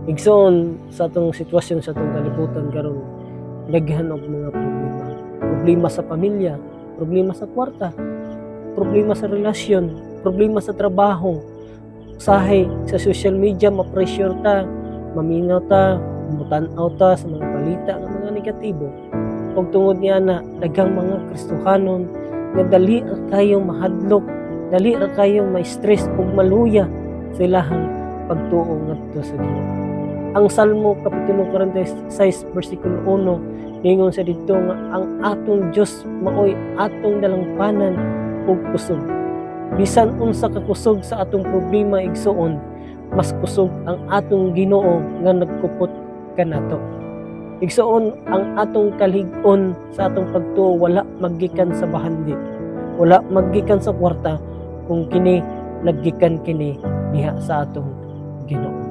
Igsoon sa atong sitwasyon sa atong kalibutan karon, daghan og mga problema. Problema sa pamilya, problema sa kwarta, problema sa relasyon, problema sa trabaho, usahay sa social media, ma-pressure ta, maminaw ta, mutan-aw ta sa mga balita nga mga negatibo. Ug tungod niya na daghang mga Kristohanon nga dali ra kayong mahadlok, dali ra kayong ma-stress ug maluya sa ilahang pagtuo ngadto sa Ginoo. Ang Salmo Kapitulo 46 versikulo 1 ningon sa didto nga ang atong Dios maoy atong dalangpanan ug kusog. Bisan unsa ka kusog sa atong problema igsuon, mas kusog ang atong Ginoo nga nagkupot kanato. Igsuon ang atong kalig-on sa atong pagtuo wala maggikan sa bahandi, wala maggikan sa kwarta, kung kini naggikan kini diha sa atong Ginoo.